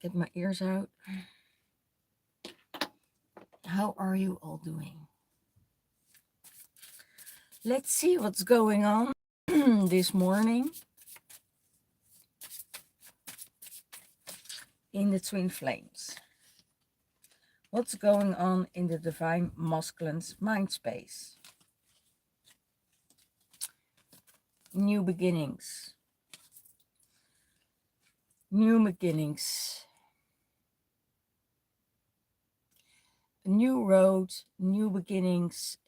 Get my ears out. How are you all doing? Let's see what's going on this morning in the twin flames. What's going on in the divine masculine's mind space? New beginnings. New beginnings. New road, new beginnings.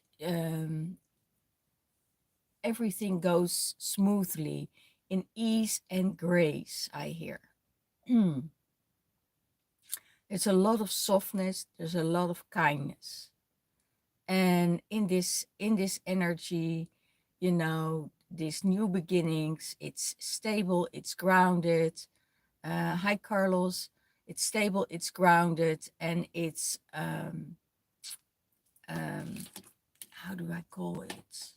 Everything goes smoothly in ease and grace, I hear. There's a lot of softness, there's a lot of kindness. And in this energy, you know, these new beginnings, it's stable, it's grounded. Hi Carlos, it's stable, it's grounded, and it's how do I call it?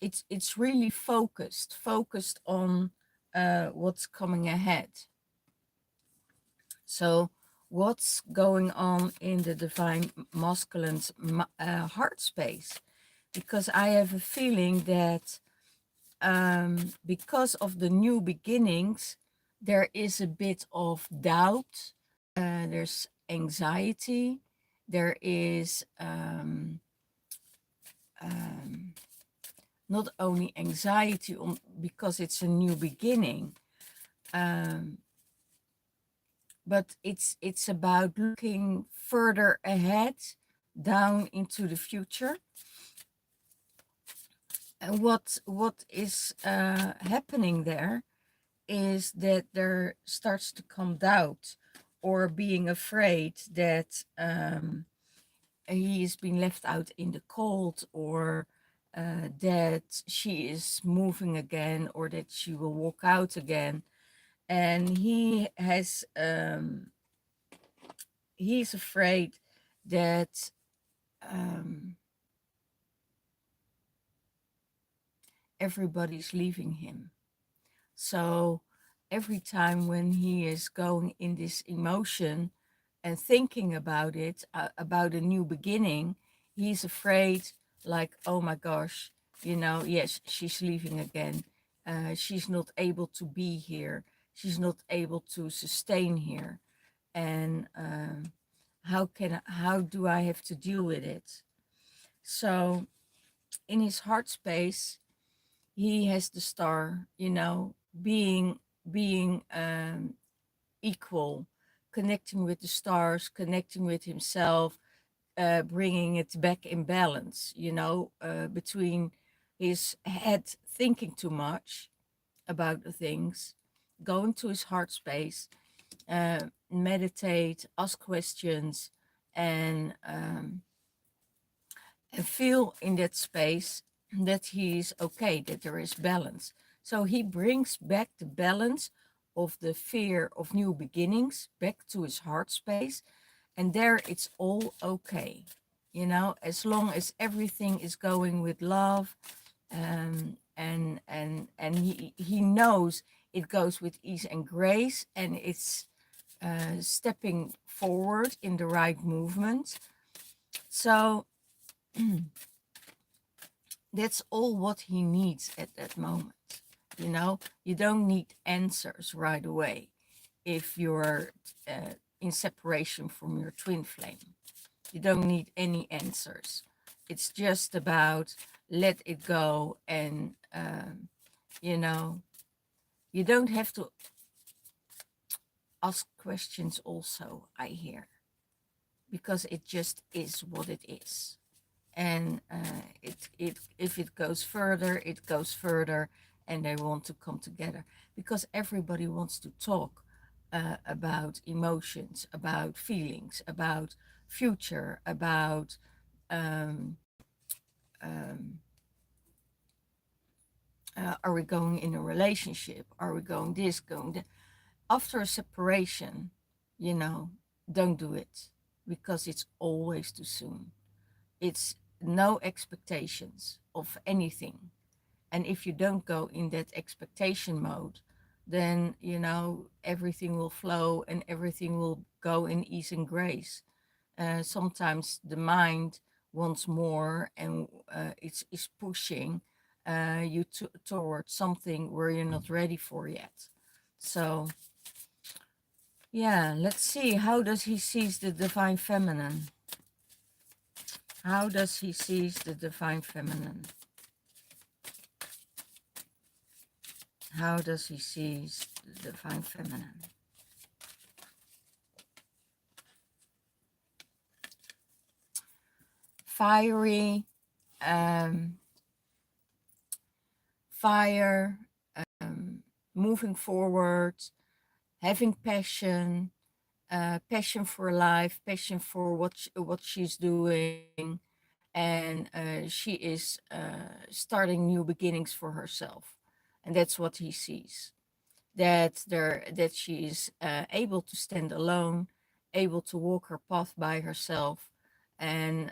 It's really focused on what's coming ahead. So what's going on in the divine masculine's heart space? Because I have a feeling that because of the new beginnings, there is a bit of doubt, there's anxiety, there is not only anxiety because it's a new beginning, but it's about looking further ahead, down into the future. And what is happening there is that there starts to come doubt or being afraid that he is being left out in the cold, or that she is moving again, or that she will walk out again. And he's afraid that everybody's leaving him. So every time when he is going in this emotion and thinking about it, about a new beginning, he's afraid, like, oh my gosh, you know, yes, she's leaving again. She's not able to be here. She's not able to sustain here. And how do I have to deal with it? So in his heart space, he has the star, you know, being equal, connecting with the stars, connecting with himself, bringing it back in balance, you know, between his head thinking too much about the things, going to his heart space, meditate, ask questions, and feel in that space that he's okay, that there is balance. So he brings back the balance of the fear of new beginnings back to his heart space, and there it's all okay, you know, as long as everything is going with love, and he knows it goes with ease and grace, and it's stepping forward in the right movement. So that's all what he needs at that moment. You know, you don't need answers right away if you're in separation from your twin flame. You don't need any answers. It's just about let it go, and you know, you don't have to ask questions also, I hear, because it just is what it is. And if it goes further, it goes further, and they want to come together because everybody wants to talk about emotions, about feelings, about future, about are we going in a relationship? Are we going this, going that? After a separation, you know, don't do it because it's always too soon. It's no expectations of anything. And if you don't go in that expectation mode, then, you know, everything will flow and everything will go in ease and grace. Sometimes the mind wants more, and it's pushing you towards something where you're not ready for yet. So yeah, let's see. How does he sees the divine feminine? How does he sees the divine feminine? How does he sees the divine feminine? Fiery, um, fire, moving forward, having passion, passion for life, passion for what she's doing, and she is starting new beginnings for herself, and that's what he sees. That she is able to stand alone, able to walk her path by herself, and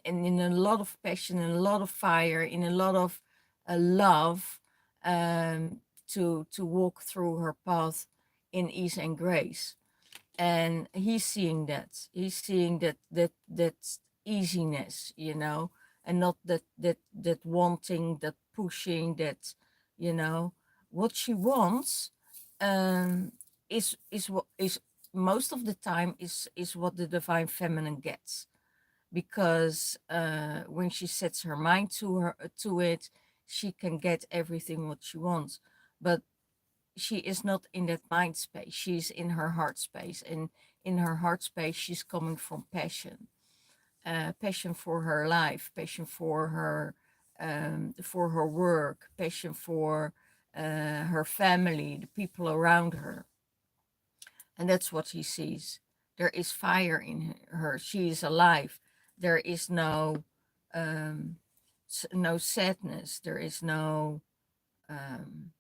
in a lot of passion, in a lot of fire, in a lot of love, to walk through her path in ease and grace. And he's seeing that. He's seeing that easiness, you know, and not that wanting, that pushing, that, you know, what she wants is what is most of the time is what the divine feminine gets, because when she sets her mind to it, she can get everything what she wants. But she is not in that mind space. She's in her heart space, and in her heart space, she's coming from passion, passion for her life, passion for her work, passion for her family, the people around her, and that's what he sees. There is fire in her. She is alive. There is um, no sadness. There is no um,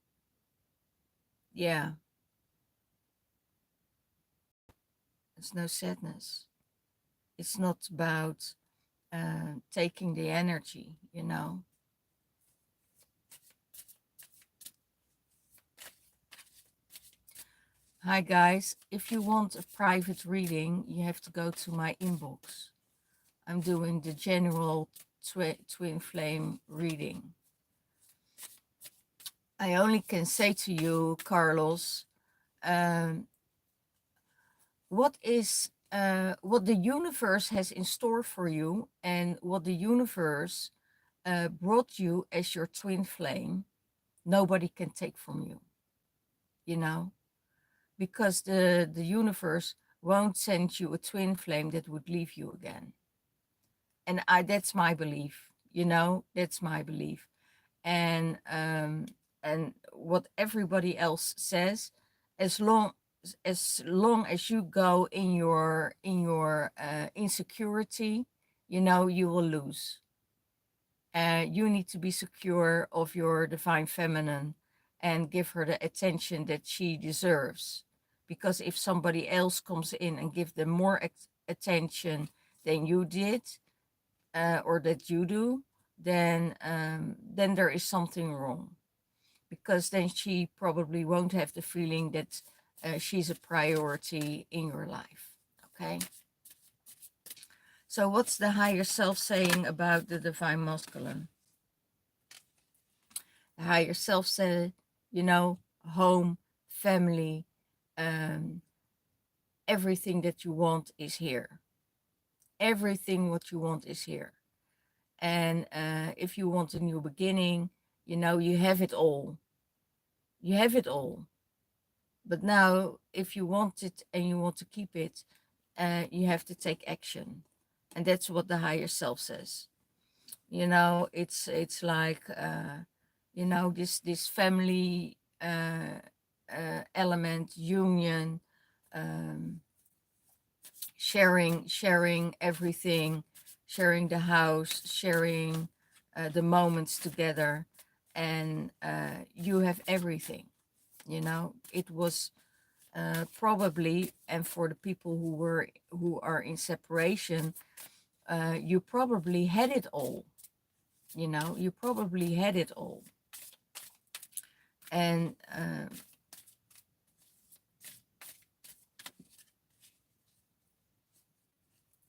yeah. There's no sadness. It's not about taking the energy, you know. Hi guys, if you want a private reading, you have to go to my inbox. I'm doing the general twin flame reading. I only can say to you, Carlos, um, what the universe has in store for you, and what the universe brought you as your twin flame, nobody can take from you, you know, because the universe won't send you a twin flame that would leave you again. And that's my belief, you know, that's my belief. And what everybody else says, as long as you go in your insecurity, you know, you will lose. You need to be secure of your divine feminine and give her the attention that she deserves. Because if somebody else comes in and give them more attention than you did, or that you do, then there is something wrong. Because then she probably won't have the feeling that she's a priority in your life. Okay. So what's the higher self saying about the divine masculine? The higher self said, you know, home, family, um, everything that you want is here. Everything what you want is here. And if you want a new beginning, you know, you have it all. You have it all. But now, if you want it and you want to keep it, you have to take action. And that's what the higher self says. You know, it's like, you know, this family element, union, um, sharing everything, sharing the house, sharing the moments together, and you have everything. You know, it was probably, and for the people who are in separation, you probably had it all. You know, you probably had it all. And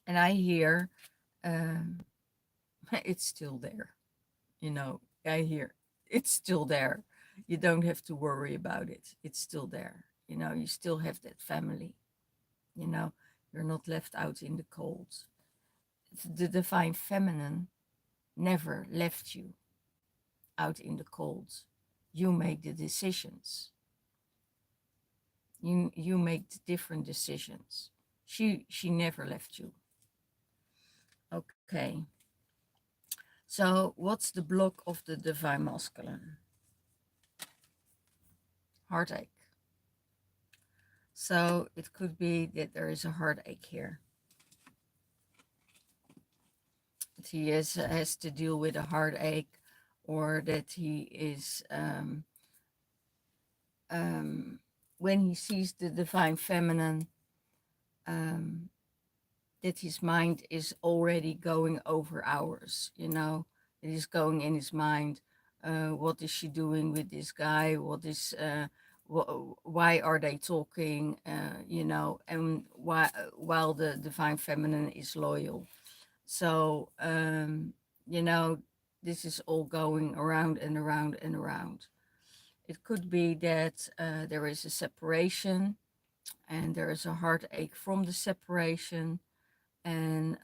I hear um, it's still there. You know, I hear it's still there. You don't have to worry about it. It's still there. You know, you still have that family. You know, you're not left out in the cold. The divine feminine never left you out in the cold. You make the decisions. You make the different decisions. She never left you. Okay. So what's the block of the divine masculine? Heartache. So it could be that there is a heartache here. That he has to deal with a heartache, or that he is when he sees the divine feminine, that his mind is already going over hours, you know. It is going in his mind, what is she doing with this guy? What is why are they talking? You know, and why while the divine feminine is loyal. So you know, this is all going around and around and around. It could be that there is a separation, and there is a heartache from the separation, and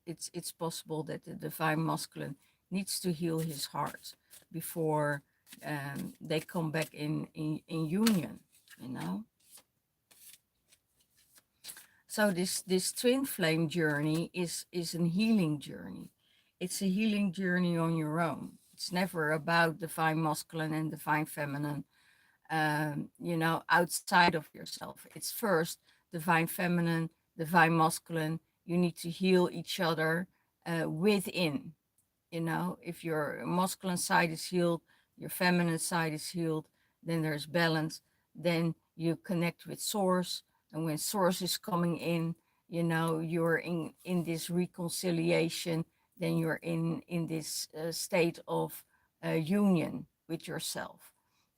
it's possible that the divine masculine needs to heal his heart before they come back in union, you know. So this twin flame journey is a healing journey. It's a healing journey on your own. It's never about divine masculine and divine feminine, you know, outside of yourself. It's first divine feminine, divine masculine. You need to heal each other within. You know, if your masculine side is healed, your feminine side is healed, then there's balance. Then you connect with source, and when source is coming in, you know, you're in this reconciliation. Then you're in this state of union with yourself.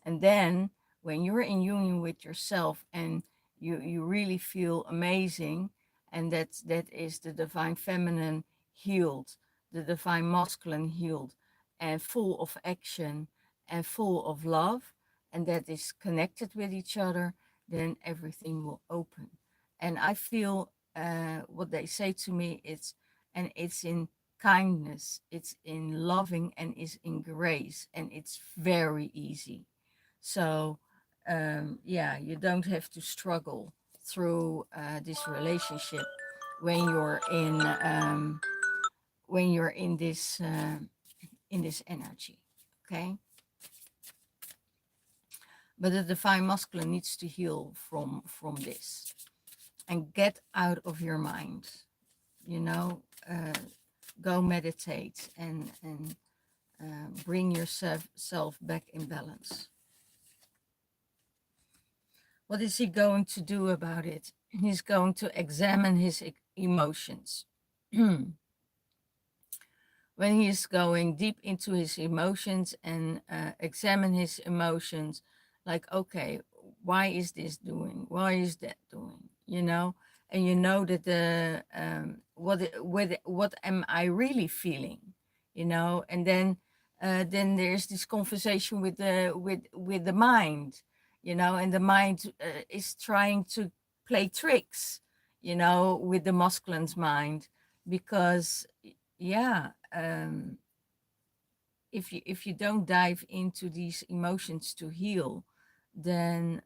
And then when you're in union with yourself, and you really feel amazing, and that is the divine feminine healed, the divine masculine healed, and full of action and full of love, and that is connected with each other, then everything will open. And I feel what they say to me, it's in kindness, it's in loving, and it's in grace, and it's very easy. So yeah, you don't have to struggle through this relationship when you're in this energy. Okay, but the divine masculine needs to heal from this and get out of your mind. You know, go meditate and bring yourself back in balance. What is he going to do about it? He's going to examine his emotions. When he is going deep into his emotions and examine his emotions, like, okay, why is this doing? Why is that doing? You know, and you know that the what am I really feeling? You know, and then there's this conversation with the mind, you know, and the mind is trying to play tricks, you know, with the masculine's mind, because yeah, if you don't dive into these emotions to heal, then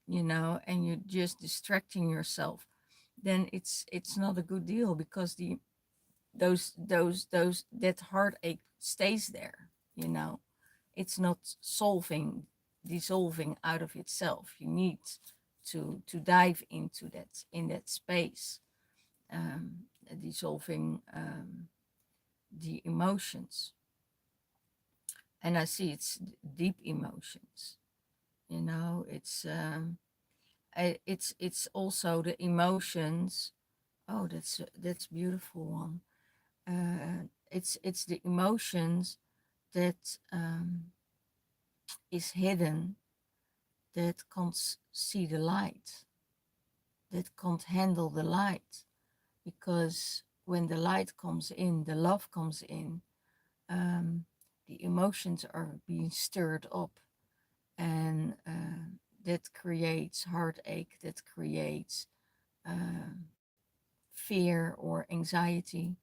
you know, and you're just distracting yourself, then it's not a good deal, because those that heartache stays there, you know. It's not dissolving out of itself. You need to dive into that, in that space, dissolving the emotions. And I see it's deep emotions, you know. It's also the emotions. Oh, that's beautiful one. it's the emotions that is hidden, that can't see the light, that can't handle the light. Because when the light comes in, the love comes in, um, the emotions are being stirred up, and that creates heartache, that creates um fear or anxiety.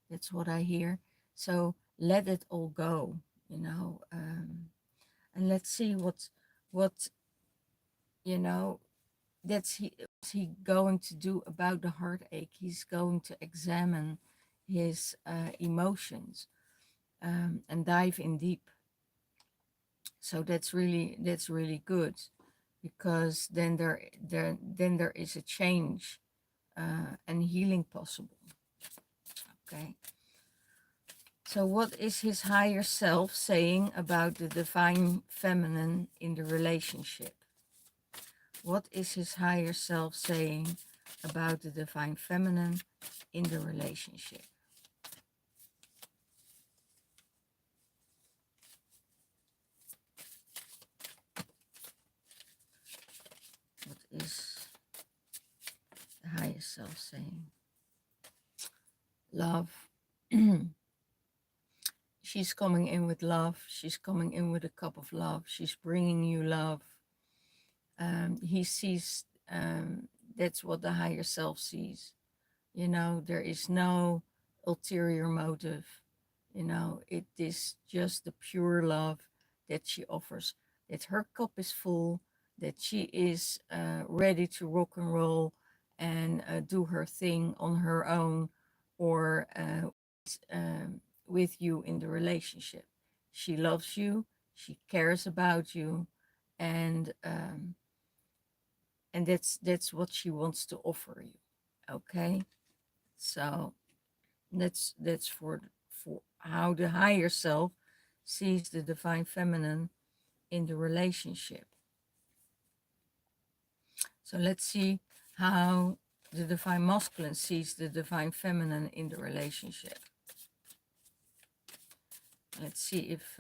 That's what I hear. So let it all go, you know, and let's see what you know what's he going to do about the heartache. He's going to examine his emotions, and dive in deep. So that's really good, because then there is a change and healing possible. Okay. So what is his higher self saying about the divine feminine in the relationship? What is his higher self saying about the divine feminine in the relationship? What is the higher self saying? Love. She's coming in with love. She's coming in with a cup of love. She's bringing you love. He sees, that's what the higher self sees. You know, there is no ulterior motive. You know, it is just the pure love that she offers, that her cup is full, that she is ready to rock and roll and do her thing on her own, or with you in the relationship. She loves you, she cares about you, and that's what she wants to offer you. Okay, so that's for how the higher self sees the divine feminine in the relationship. So let's see how the divine masculine sees the divine feminine in the relationship. Let's see if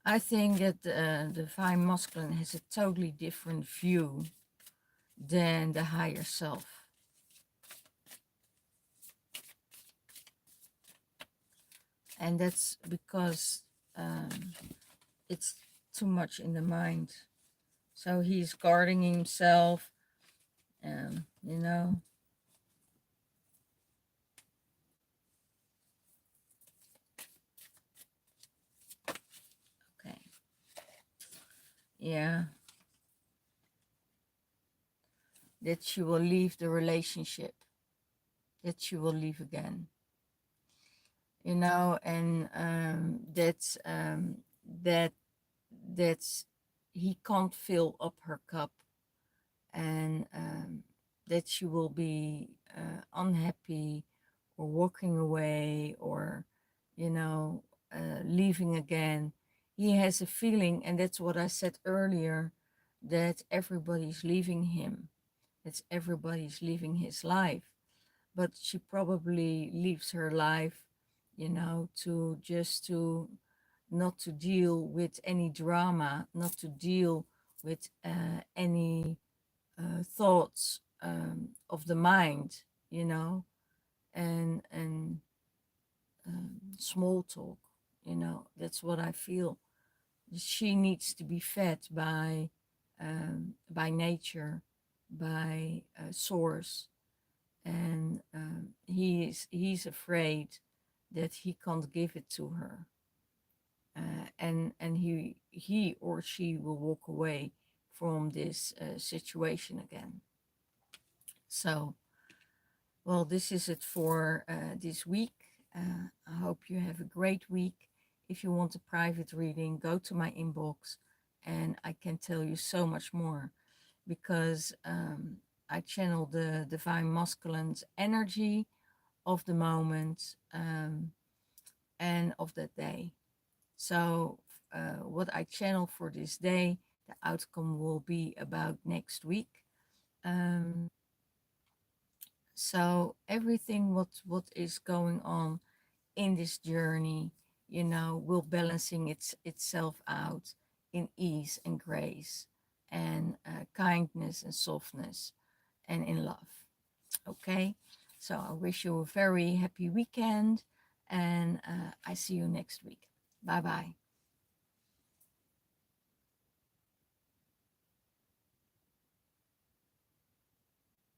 I think that the divine masculine has a totally different view than the higher self. And that's because it's too much in the mind. So he's guarding himself, you know. Okay. Yeah. That she will leave the relationship, that she will leave again. You know, and that that's he can't fill up her cup, and that she will be unhappy, or walking away, or you know, leaving again. He has a feeling, and that's what I said earlier, that everybody's leaving him, that everybody's leaving his life. But she probably leaves her life, you know, to just to not to deal with any drama, not to deal with any thoughts of the mind, you know, and small talk, you know. That's what I feel. She needs to be fed by nature, by source, and he's afraid that he can't give it to her, and he or she will walk away from this situation again. So, well, this is it for this week. I hope you have a great week. If you want a private reading, go to my inbox, and I can tell you so much more, because I channel the divine masculine's energy of the moment, and of that day. So what I channel for this day, the outcome will be about next week. Um, so everything what is going on in this journey, will balancing itself out in ease and grace, and kindness and softness, and in love. Okay, so I wish you a very happy weekend, and I see you next week. Bye bye.